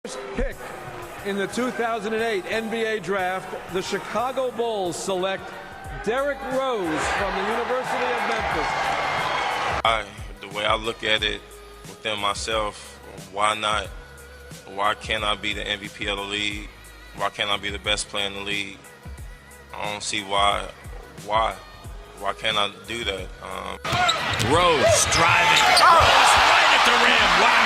First pick in the 2008 NBA draft, the Chicago Bulls select Derrick Rose from the University of Memphis. The way I look at it within myself, why not? Why can't I be the MVP of the league? Why can't I be the best player in the league? I don't see why. Why can't I do that? Rose driving. Rose right at the rim. Wow.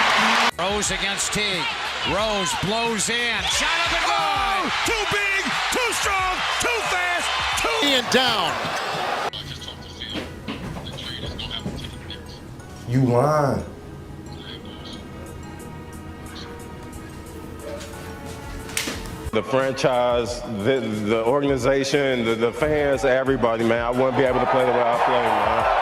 Rose against Teague. Rose blows in. Shot up and goal. Too big, too strong, too fast, too and down. You lying. The franchise, the organization, the fans, everybody, man. I wouldn't be able to play the way I play, man.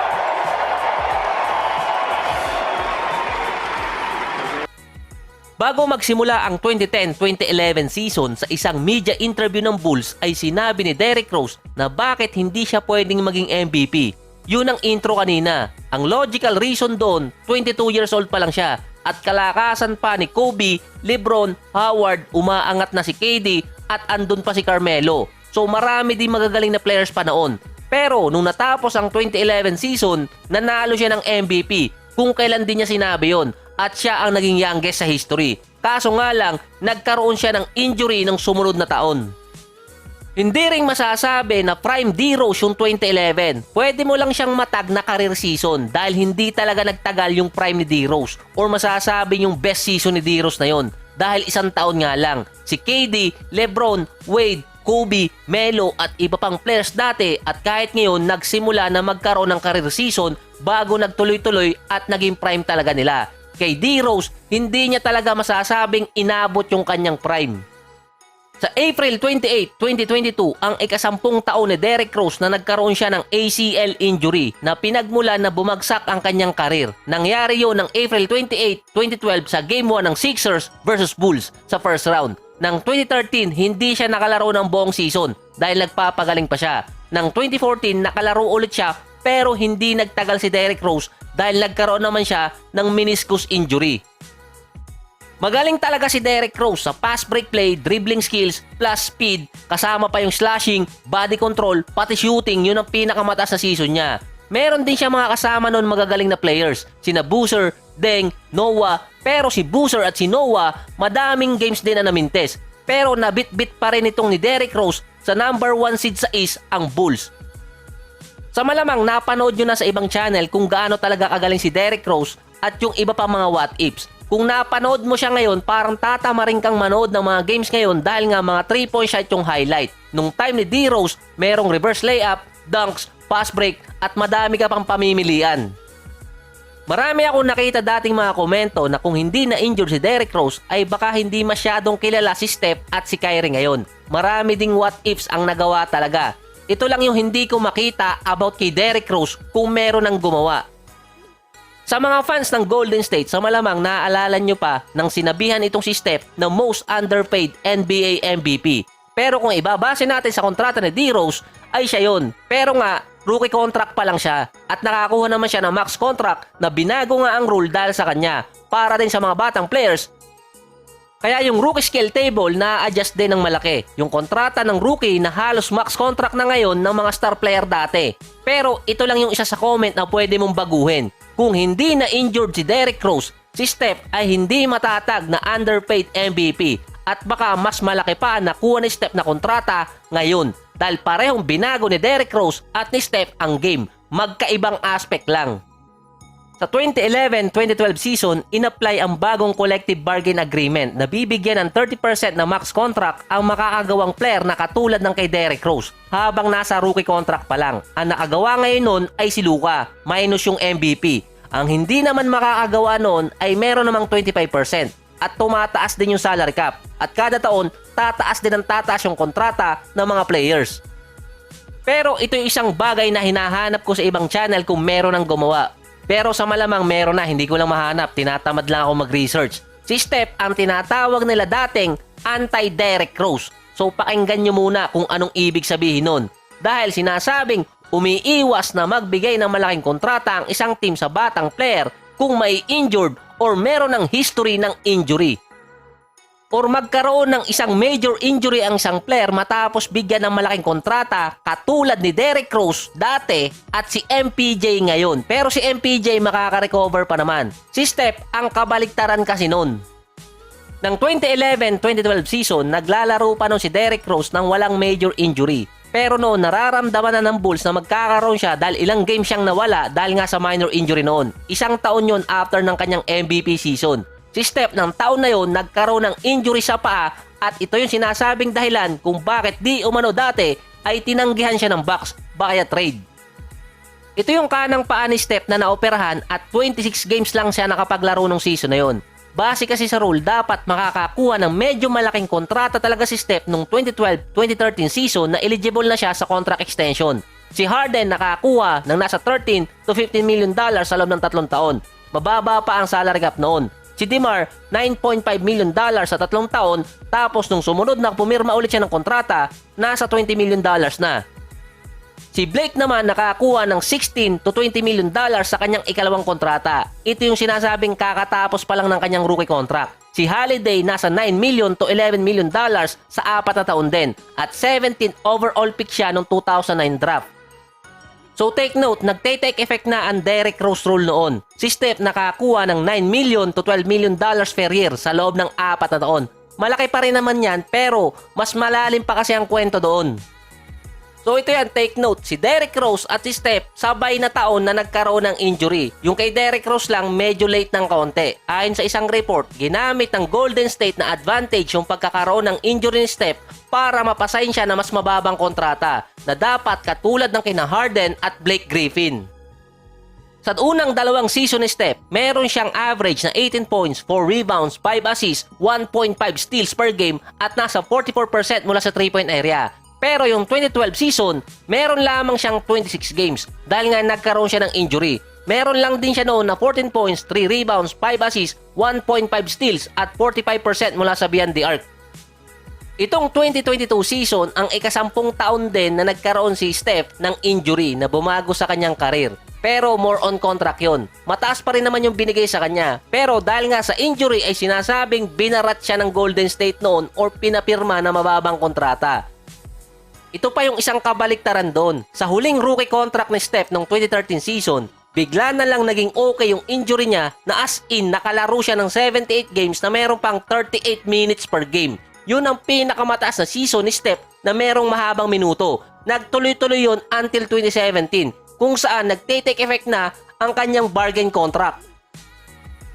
Bago magsimula ang 2010-2011 season, sa isang media interview ng Bulls ay sinabi ni Derrick Rose na bakit hindi siya pwedeng maging MVP. Yun ang intro kanina. Ang logical reason doon, 22 years old pa lang siya at kalakasan pa ni Kobe, LeBron, Howard, umaangat na si KD at andun pa si Carmelo. So marami din magagaling na players pa noon. Pero nung natapos ang 2011 season, nanalo siya ng MVP. Kung kailan din niya sinabi yon. At siya ang naging youngest sa history. Kaso nga lang, nagkaroon siya ng injury ng sumunod na taon. Hindi ring masasabi na prime D-Rose yung 2011. Pwede mo lang siyang matag na career season dahil hindi talaga nagtagal yung prime ni D-Rose or masasabi yung best season ni D-Rose na yon dahil isang taon nga lang. Si KD, LeBron, Wade, Kobe, Melo at iba pang players dati at kahit ngayon nagsimula na magkaroon ng career season bago nagtuloy-tuloy at naging prime talaga nila. Kay D-Rose, hindi niya talaga masasabing inabot yung kanyang prime. Sa April 28, 2022, ang ika-10 taon ni Derrick Rose na nagkaroon siya ng ACL injury na pinagmula na bumagsak ang kanyang karir. Nangyari yun ng April 28, 2012 sa Game 1 ng Sixers versus Bulls sa first round. Ng 2013, hindi siya nakalaro ng buong season dahil nagpapagaling pa siya. Ng 2014, nakalaro ulit siya pero hindi nagtagal si Derrick Rose dahil nagkaroon naman siya ng meniscus injury. Magaling talaga si Derrick Rose sa pass break play, dribbling skills, plus speed, kasama pa yung slashing, body control, pati shooting, yun ang pinakamataas na season niya. Meron din siya mga kasama noon magagaling na players, sina Boozer, Deng, Noah, pero si Boozer at si Noah, madaming games din na namintes. Pero nabit-bit pa rin itong ni Derrick Rose sa number 1 seed sa East, ang Bulls. Sa malamang napanood nyo na sa ibang channel kung gaano talaga kagaling si Derrick Rose at yung iba pa mga what-ifs. Kung napanood mo siya ngayon, parang tatama rin kang manood ng mga games ngayon dahil nga mga 3-point shot yung highlight. Nung time ni D-Rose, merong reverse layup, dunks, fast break at madami ka pang pamimilian. Marami akong nakita dating mga komento na kung hindi na-injured si Derrick Rose ay baka hindi masyadong kilala si Steph at si Kyrie ngayon. Marami ding what-ifs ang nagawa talaga. Ito lang yung hindi ko makita about kay Derrick Rose kung meron ng gumawa. Sa mga fans ng Golden State, sa malamang naaalala nyo pa nang sinabihan itong si Steph na most underpaid NBA MVP. Pero kung ibabase natin sa kontrata ni D-Rose, ay siya yun. Pero nga, rookie contract pa lang siya at nakakuha naman siya ng max contract na binago nga ang rule dahil sa kanya para din sa mga batang players. Kaya yung rookie skill table na-adjust din ng malaki. Yung kontrata ng rookie na halos max contract na ngayon ng mga star player dati. Pero ito lang yung isa sa comment na pwede mong baguhin. Kung hindi na-injured si Derrick Rose, si Steph ay hindi matatag na underpaid MVP at baka mas malaki pa nakuha ni Steph na kontrata ngayon dahil parehong binago ni Derrick Rose at ni Steph ang game. Magkaibang aspect lang. Sa 2011-2012 season, in-apply ang bagong collective bargain agreement na bibigyan ng 30% na max contract ang makakagawang player na katulad ng kay Derrick Rose habang nasa rookie contract pa lang. Ang nakagawa ngayon nun ay si Luka, minus yung MVP. Ang hindi naman makakagawa noon ay meron namang 25% at tumataas din yung salary cap at kada taon tataas din ang tataas yung kontrata ng mga players. Pero ito yung isang bagay na hinahanap ko sa ibang channel kung meron ng gumawa. Pero sa malamang meron na, hindi ko lang mahanap, tinatamad lang ako mag-research. Si Steph ang tinatawag nila dating anti-Derrick Rose. So pakinggan nyo muna kung anong ibig sabihin nun. Dahil sinasabing umiiwas na magbigay ng malaking kontrata ang isang team sa batang player kung may injured or meron ng history ng injury. or magkaroon ng isang major injury ang isang player matapos bigyan ng malaking kontrata katulad ni Derrick Rose dati at si MPJ ngayon. Pero si MPJ makaka-recover pa naman. Si Steph ang kabaliktaran kasi nun. Ng 2011-2012 season, naglalaro pa nun si Derrick Rose nang walang major injury. Pero noon, nararamdaman na ng Bulls na magkakaroon siya dahil ilang game siyang nawala dahil nga sa minor injury noon. Isang taon yon after ng kanyang MVP season. Si Steph ng taon na yon nagkaroon ng injury sa paa at ito yung sinasabing dahilan kung bakit di umano dati ay tinanggihan siya ng Bucks via trade. Ito yung kanang paa ni Steph na naoperahan at 26 games lang siya nakapaglaro ng season na yon. Base kasi sa rule, dapat makakakuha ng medyo malaking kontrata talaga si Steph nung 2012-2013 season na eligible na siya sa contract extension. Si Harden nakakuha ng nasa 13 to 15 million dollars sa loob ng 3 taon. Mababa pa ang salary cap noon. Si DeMar, $9.5 million sa 3 taon, tapos nung sumunod na pumirma ulit siya ng kontrata, nasa $20 million na. Si Blake naman nakakuha ng 16 to 20 million dollars sa kanyang ikalawang kontrata. Ito yung sinasabing kakatapos pa lang ng kanyang rookie contract. Si Holiday nasa 9 million to 11 million dollars sa 4 na taon din at 17 overall pick siya noong 2009 draft. So take note, nagte-take effect na ang Derrick Rose rule noon. Si Steph nakakuha ng 9 million to 12 million dollars per year sa loob ng 4 na taon. Malaki pa rin naman yan pero mas malalim pa kasi ang kwento doon. So ito yan, take note, si Derrick Rose at si Steph sabay na taon na nagkaroon ng injury. Yung kay Derrick Rose lang medyo late ng kaunti. Ayon sa isang report, ginamit ng Golden State na advantage yung pagkakaroon ng injury ni Steph para mapasign siya na mas mababang kontrata na dapat katulad ng kina Harden at Blake Griffin. Sa unang 2 season ni Steph, meron siyang average na 18 points, 4 rebounds, 5 assists, 1.5 steals per game at nasa 44% mula sa 3-point area. Pero yung 2012 season, meron lamang siyang 26 games dahil nga nagkaroon siya ng injury. Meron lang din siya noon na 14 points, 3 rebounds, 5 assists, 1.5 steals at 45% mula sa beyond the arc. Itong 2022 season, ang ika-10 taon din na nagkaroon si Steph ng injury na bumago sa kanyang karir. Pero more on contract yon. Mataas pa rin naman yung binigay sa kanya. Pero dahil nga sa injury ay sinasabing binarat siya ng Golden State noon or pinapirma na mababang kontrata. Ito pa yung isang kabaliktaran doon. Sa huling rookie contract ni Steph noong 2013 season, bigla na lang naging okay yung injury niya na as in nakalaro siya ng 78 games na meron pang 38 minutes per game. Yun ang pinakamataas na season ni Steph na merong mahabang minuto. Nagtuloy-tuloy yun until 2017 kung saan nagte-take effect na ang kanyang bargain contract.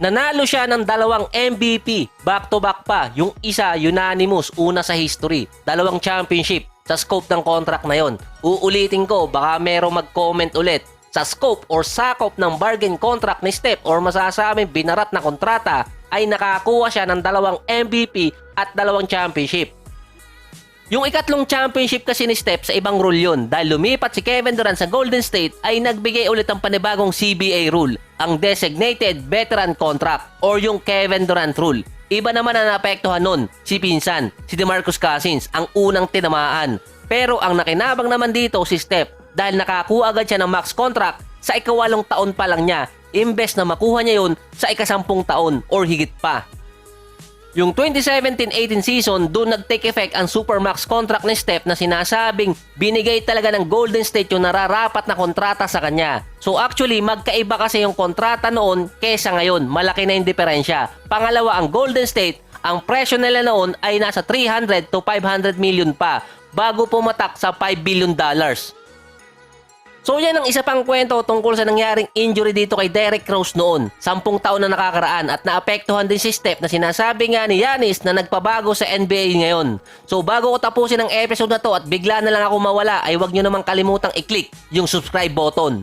Nanalo siya ng 2 MVP, back-to-back pa. Yung isa unanimous, una sa history, 2 championship. Sa scope ng contract na yon. Uulitin ko, baka merong mag-comment ulit. Sa scope or sakop ng bargain contract ni Steph or masasabing binarat na kontrata ay nakakuha siya ng 2 MVP at 2 championship. Yung ikatlong championship kasi ni Steph sa ibang rule yun. Dahil lumipat si Kevin Durant sa Golden State ay nagbigay ulit ng panibagong CBA rule, ang Designated Veteran Contract or yung Kevin Durant rule. Iba naman na naapektuhan nun, si pinsan, si DeMarcus Cousins, ang unang tinamaan. Pero ang nakinabang naman dito si Steph dahil nakakuha agad siya ng max contract sa ika-8 taon pa lang niya, imbes na makuha niya yun sa ika-10 taon or higit pa. Yung 2017-18 season, doon nag-take effect ang supermax contract ni Steph na sinasabing binigay talaga ng Golden State yung nararapat na kontrata sa kanya. So actually, magkaiba kasi yung kontrata noon kesa ngayon. Malaki na yung diferensya. Pangalawa, ang Golden State, ang presyo nila noon ay nasa 300 to 500 million pa bago pumatak sa $5 billion. So yan ang isa pang kwento tungkol sa nangyaring injury dito kay Derrick Rose noon. 10 taon na nakakaraan at naapektuhan din si Steph na sinasabi nga ni Giannis na nagpabago sa NBA ngayon. So bago ko tapusin ang episode na to at bigla na lang ako mawala ay huwag nyo namang kalimutang i-click yung subscribe button.